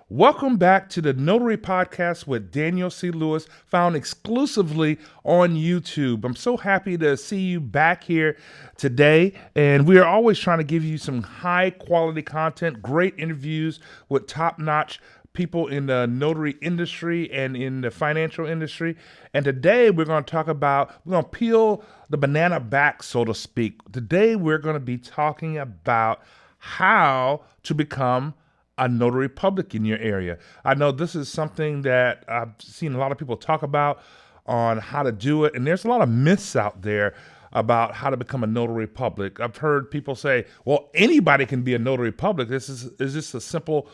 Welcome back to the Notary Podcast with Daniel C. Lewis, found exclusively on YouTube. I'm so happy to see you back here today, and we are always trying to give you some high quality content, great interviews with top-notch people in the notary industry and in the financial industry. And today we're going to peel the banana back, so to speak. Today we're going to be talking about how to become a notary public in your area. I know this is something that I've seen a lot of people talk about on how to do it, and there's a lot of myths out there about how to become a notary public. I've heard people say, well, anybody can be a notary public. This is just a simple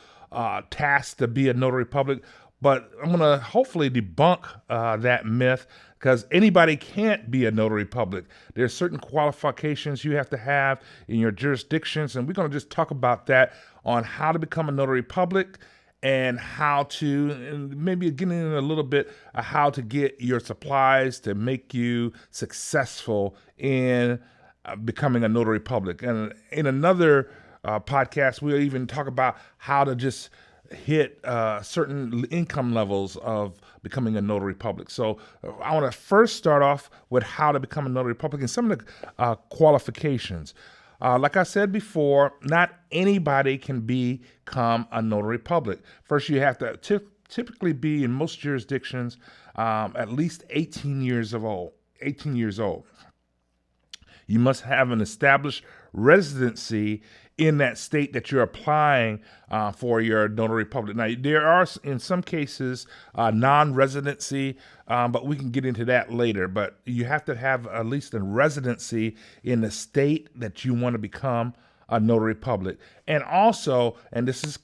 task to be a notary public. But I'm going to hopefully debunk that myth, because anybody can't be a notary public. There's certain qualifications you have to have in your jurisdictions, and we're going to just talk about that on how to become a notary public and how to, and maybe getting in a little bit of how to get your supplies to make you successful in becoming a notary public. And in another podcast, we'll even talk about how to just hit certain income levels of becoming a notary public. So I want to first start off with how to become a notary public and some of the qualifications. Like I said before, not anybody can become a notary public. First, you have to typically be, in most jurisdictions, at least 18 years old. You must have an established residency in that state that you're applying for your notary public. Now, there are, in some cases, non-residency, but we can get into that later. But you have to have at least a residency in the state that you want to become a notary public. And also, and this is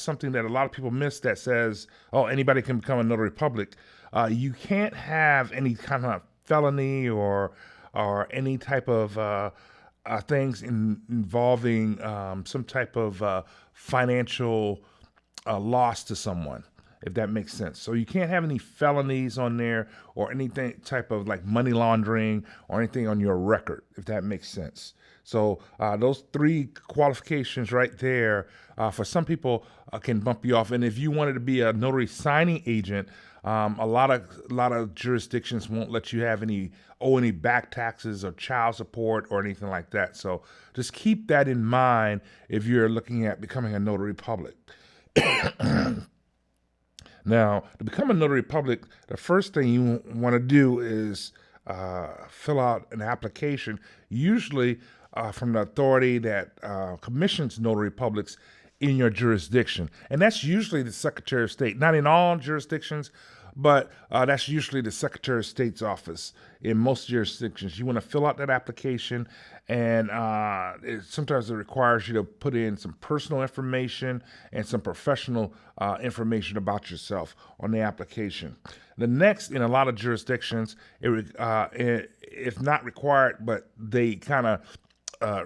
something that a lot of people miss, that says, oh, anybody can become a notary public. You can't have any kind of felony or any type of things involving some type of financial loss to someone, if that makes sense. So you can't have any felonies on there or anything type of like money laundering or anything on your record, if that makes sense. So those three qualifications right there, for some people, can bump you off. And if you wanted to be a notary signing agent, a lot of jurisdictions won't let you have any back taxes or child support or anything like that. So just keep that in mind if you're looking at becoming a notary public. Now, to become a notary public, the first thing you want to do is fill out an application, usually from the authority that commissions notary publics in your jurisdiction. And that's usually the Secretary of State. Not in all jurisdictions, but that's usually the Secretary of State's office in most jurisdictions. You want to fill out that application, and sometimes it requires you to put in some personal information and some professional information about yourself on the application. The next, in a lot of jurisdictions, it's not required, but they kind of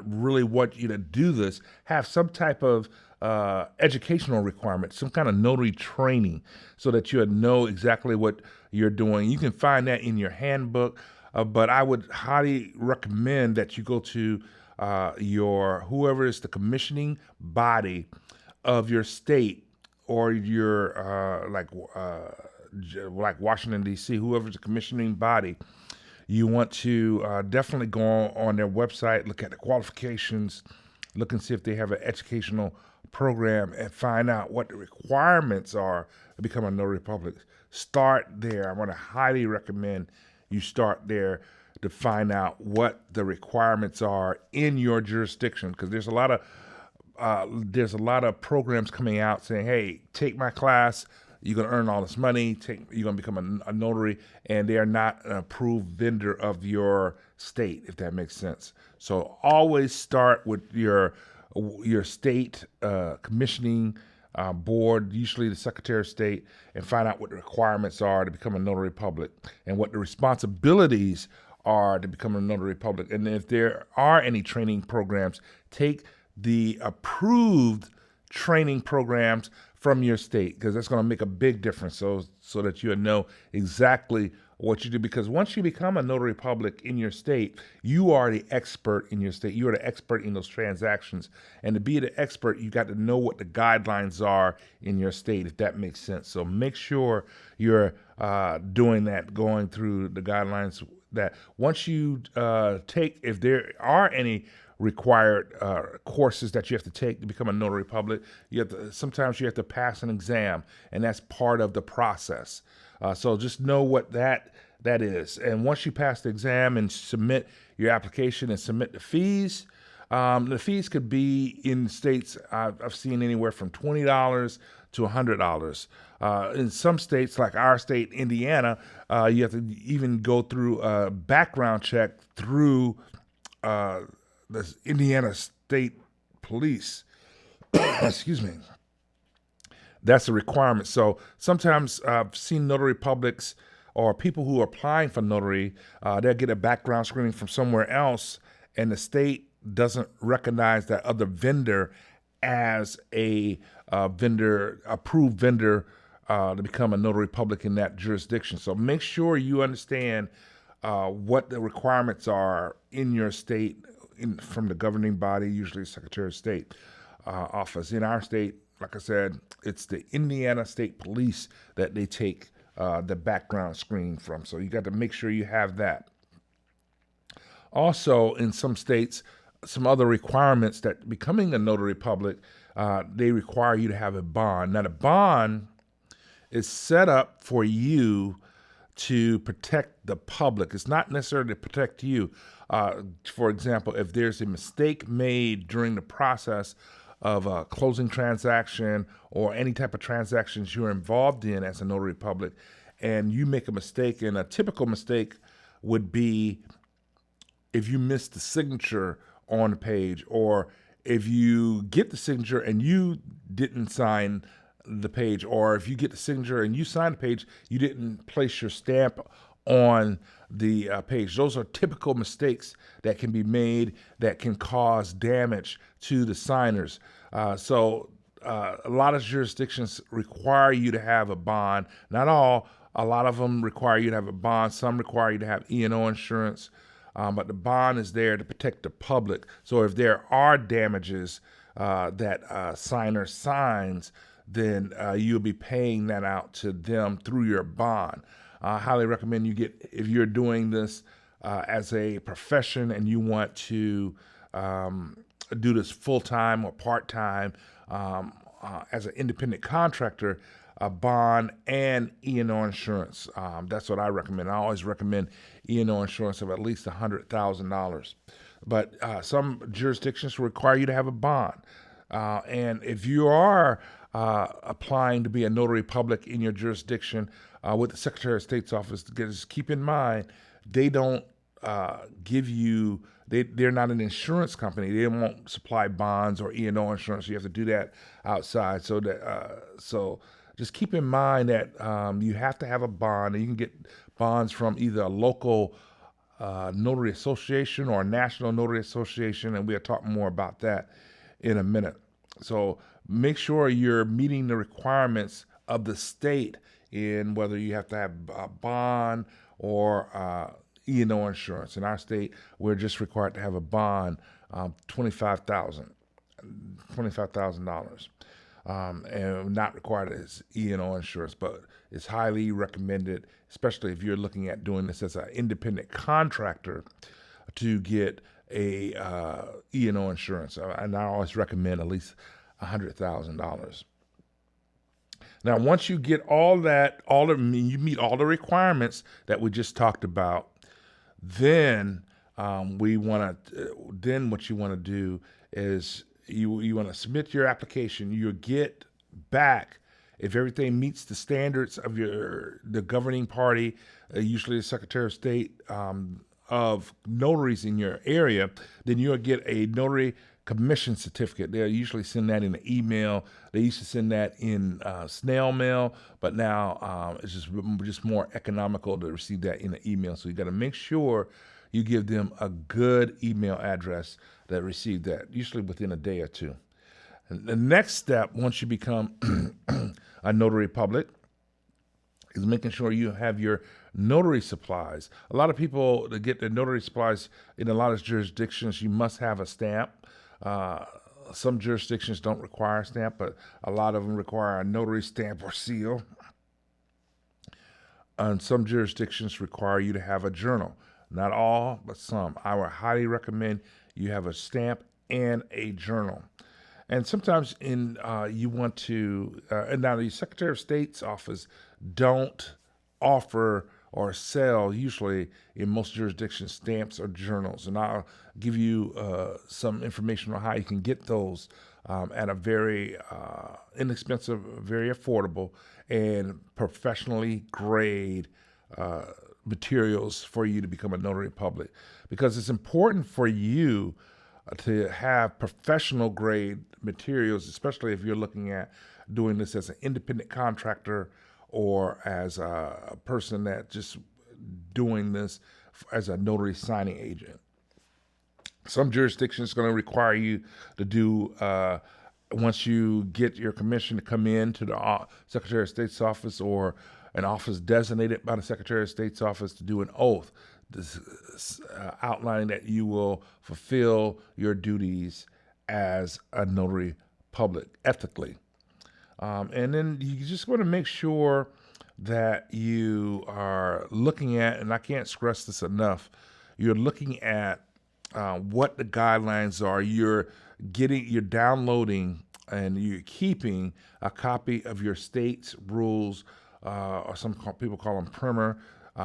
really want you to do this, have some type of educational requirements, some kind of notary training, so that you know exactly what you're doing. You can find that in your handbook, but I would highly recommend that you go to whoever is the commissioning body of your state, or your like Washington, D.C., whoever's the commissioning body. You want to definitely go on their website, look at the qualifications, look and see if they have an educational program, and find out what the requirements are to become a notary public. Start there. I want to highly recommend you start there to find out what the requirements are in your jurisdiction, because there's a lot of programs coming out saying, hey, take my class, you're going to earn all this money, you're going to become a notary, and they are not an approved vendor of your state, if that makes sense. So always start with your state commissioning board, usually the Secretary of State, and find out what the requirements are to become a notary public and what the responsibilities are to become a notary public. And if there are any training programs, take the approved training programs from your state, because that's going to make a big difference, so that you know exactly what you do, because once you become a notary public in your state, you are the expert in your state. You are the expert in those transactions. And to be the expert, you got to know what the guidelines are in your state, if that makes sense. So make sure you're doing that, going through the guidelines. That once you take, if there are any required courses that you have to take to become a notary public, sometimes you have to pass an exam, and that's part of the process. So just know what that is. And once you pass the exam and submit your application and submit the fees could be in states I've seen anywhere from $20 to $100. In some states, like our state, Indiana, you have to even go through a background check through the Indiana State Police. Excuse me. That's a requirement. So sometimes I've seen notary publics or people who are applying for notary, they'll get a background screening from somewhere else, and the state doesn't recognize that other vendor as a approved vendor to become a notary public in that jurisdiction. So make sure you understand what the requirements are in your state from the governing body, usually Secretary of State office. In our state, like I said, it's the Indiana State Police that they take the background screen from. So you got to make sure you have that. Also, in some states, some other requirements that becoming a notary public, they require you to have a bond. Now, the bond is set up for you to protect the public. It's not necessarily to protect you. For example, if there's a mistake made during the process of a closing transaction or any type of transactions you're involved in as a notary public, and you make a mistake, and a typical mistake would be if you miss the signature on the page, or if you get the signature and you didn't sign the page, or if you get the signature and you sign the page, you didn't place your stamp on the page. Those are typical mistakes that can be made that can cause damage to the signers. So a lot of jurisdictions require you to have a bond. Not all. A lot of them require you to have a bond. Some require you to have E&O insurance. But the bond is there to protect the public. So if there are damages that a signer signs, then you'll be paying that out to them through your bond. I highly recommend if you're doing this as a profession and you want to do this full-time or part-time as an independent contractor, a bond and E&O insurance. That's what I recommend. I always recommend E&O insurance of at least $100,000. But some jurisdictions require you to have a bond. And if you are applying to be a notary public in your jurisdiction with the Secretary of State's office, just keep in mind, they don't give you, they're not an insurance company. They won't supply bonds or E&O insurance. You have to do that outside. So just keep in mind that you have to have a bond, and you can get bonds from either a local notary association or a national notary association, and we'll talk more about that in a minute. So make sure you're meeting the requirements of the state in whether you have to have a bond or E&O insurance. In our state, we're just required to have a bond, $25,000. And not required as E&O insurance, but it's highly recommended, especially if you're looking at doing this as an independent contractor, to get a E&O insurance. And I always recommend at least $100,000. Now, once you get you meet all the requirements that we just talked about, then what you want to do is you want to submit your application. You'll get back, if everything meets the standards of the governing party, usually the Secretary of State of notaries in your area, then you'll get a notary commission certificate. They'll usually send that in an email. They used to send that in snail mail, but now it's just more economical to receive that in an email. So you got to make sure you give them a good email address that received that, usually within a day or two. And the next step, once you become a notary public, is making sure you have your notary supplies. A lot of people, to get the notary supplies in a lot of jurisdictions, you must have a stamp. Uh, some jurisdictions don't require a stamp, but a lot of them require a notary stamp or seal. And some jurisdictions require you to have a journal. Not all, but some. I would highly recommend you have a stamp and a journal. And sometimes you want to, and now the Secretary of State's office don't offer or sell, usually in most jurisdictions, stamps or journals. And I'll give you some information on how you can get those at a very inexpensive, very affordable, and professionally grade materials for you to become a notary public. Because it's important for you to have professional grade materials, especially if you're looking at doing this as an independent contractor or as a person that just doing this as a notary signing agent. Some jurisdictions are going to require you to do, once you get your commission, to come in to the Secretary of State's office or an office designated by the Secretary of State's office to do an oath, outlining that you will fulfill your duties as a notary public ethically. And then you just want to make sure that you are looking at, and I can't stress this enough, you're looking at what the guidelines are. You're downloading and you're keeping a copy of your state's rules, or some people call them primer,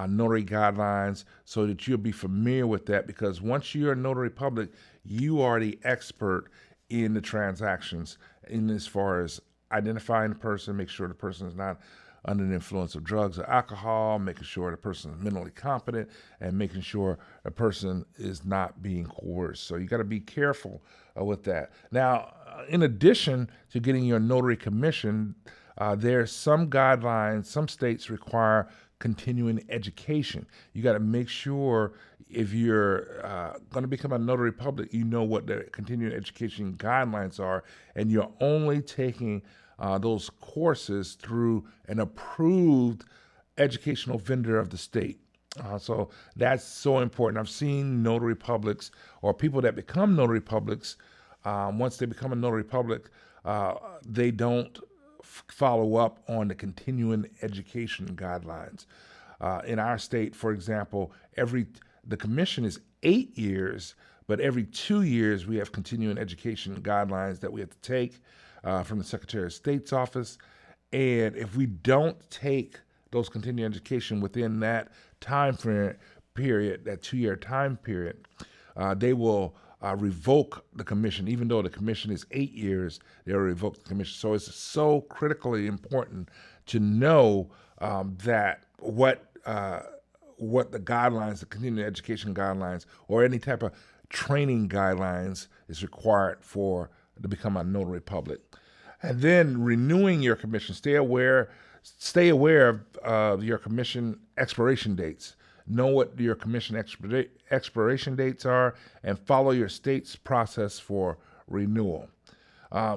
notary guidelines, so that you'll be familiar with that, because once you're a notary public, you are the expert in the transactions, in as far as identifying the person, make sure the person is not under the influence of drugs or alcohol, making sure the person is mentally competent, and making sure the person is not being coerced. So you got to be careful with that. Now, in addition to getting your notary commission, there's some guidelines, some states require continuing education. You got to make sure if you're going to become a notary public, you know what the continuing education guidelines are, and you're only taking those courses through an approved educational vendor of the state. So that's so important. I've seen notary publics or people that become notary publics, once they become a notary public, they don't follow up on the continuing education guidelines. In our state, for example, the commission is 8 years, but every 2 years we have continuing education guidelines that we have to take from the Secretary of State's office. And if we don't take those continuing education within that time period, that 2-year time period, they will revoke the commission. Even though the commission is 8 years, they'll revoke the commission. So it's so critically important to know that what the guidelines, the continuing education guidelines, or any type of training guidelines is required to become a notary public. And then renewing your commission. Stay aware of your commission expiration dates. Know what your commission expiration dates are, and follow your state's process for renewal.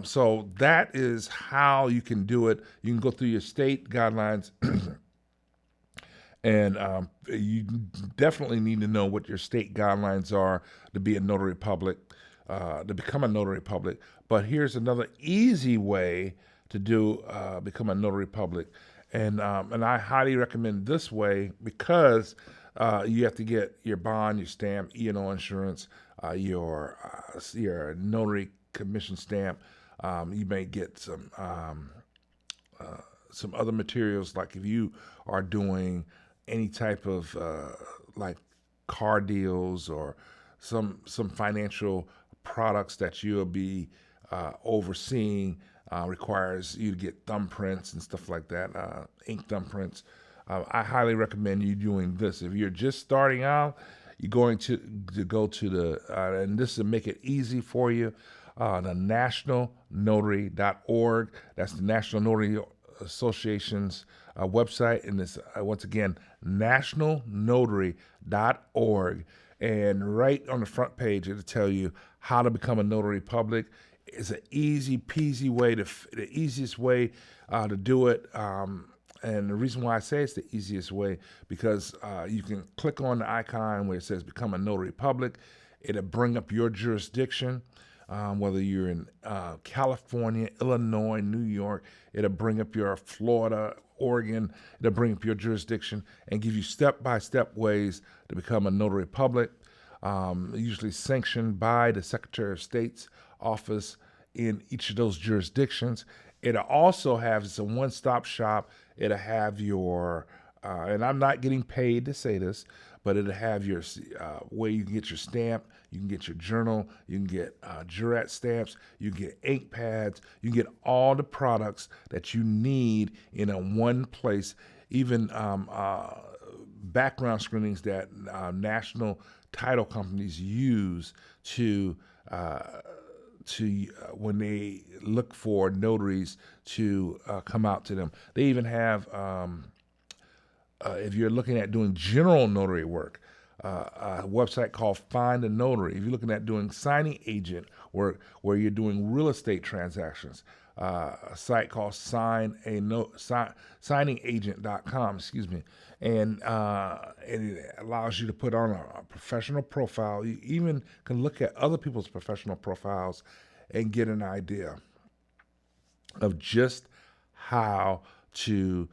So that is how you can do it. You can go through your state guidelines, and you definitely need to know what your state guidelines are to be a notary public, to become a notary public. But here's another easy way to become a notary public, and I highly recommend this way, because you have to get your bond, your stamp, E&O insurance, your notary commission stamp. You may get some other materials, like if you are doing any type of like car deals or some financial products that you'll be overseeing, requires you to get thumbprints and stuff like that, ink thumbprints. I highly recommend you doing this. If you're just starting out, you're going to go to the, and this will make it easy for you, the nationalnotary.org. That's the National Notary Association's website. And this, once again, nationalnotary.org. And right on the front page, it'll tell you how to become a notary public. It's an easy peasy way the easiest way to do it. And the reason why I say it's the easiest way, because you can click on the icon where it says become a notary public. It'll bring up your jurisdiction, whether you're in California, Illinois, New York. It'll bring up your Florida, Oregon. It'll bring up your jurisdiction and give you step-by-step ways to become a notary public, usually sanctioned by the Secretary of State's office in each of those jurisdictions. It'll also have, it's a one-stop shop. It'll have your, and I'm not getting paid to say this, but it'll have your where you can get your stamp, you can get your journal, you can get jurat stamps, you can get ink pads, you can get all the products that you need in a one place, even background screenings that national title companies use to when they look for notaries to come out to them. They even have, if you're looking at doing general notary work, a website called Find a Notary. If you're looking at doing signing agent work where you're doing real estate transactions, a site called signingagent.com, excuse me. And it allows you to put on a professional profile. You even can look at other people's professional profiles and get an idea of just how to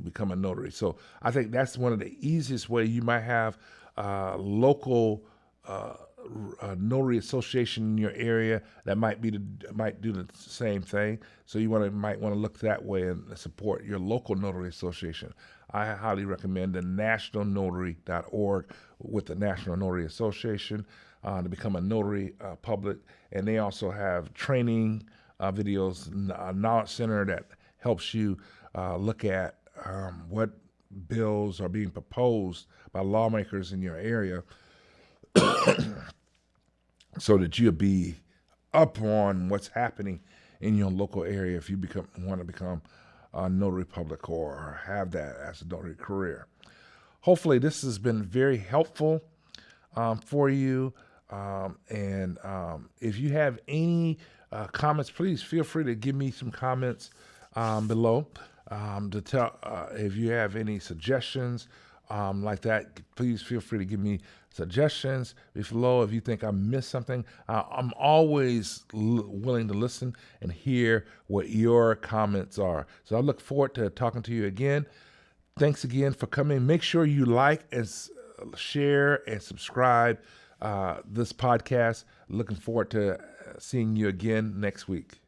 become a notary. So I think that's one of the easiest way. You might have local notary association in your area that might do the same thing. So you might want to look that way and support your local notary association. I highly recommend the nationalnotary.org with the National Notary Association to become a notary public, and they also have training videos, a knowledge center that helps you look at what bills are being proposed by lawmakers in your area so that you'll be up on what's happening in your local area if you want to become a notary public or have that as a notary career. Hopefully this has been very helpful for you. And if you have any comments, please feel free to give me some comments below. To tell if you have any suggestions like that, please feel free to give me suggestions below. If you think I missed something, I'm always willing to listen and hear what your comments are. So I look forward to talking to you again. Thanks again for coming. Make sure you like and share and subscribe this podcast. Looking forward to seeing you again next week.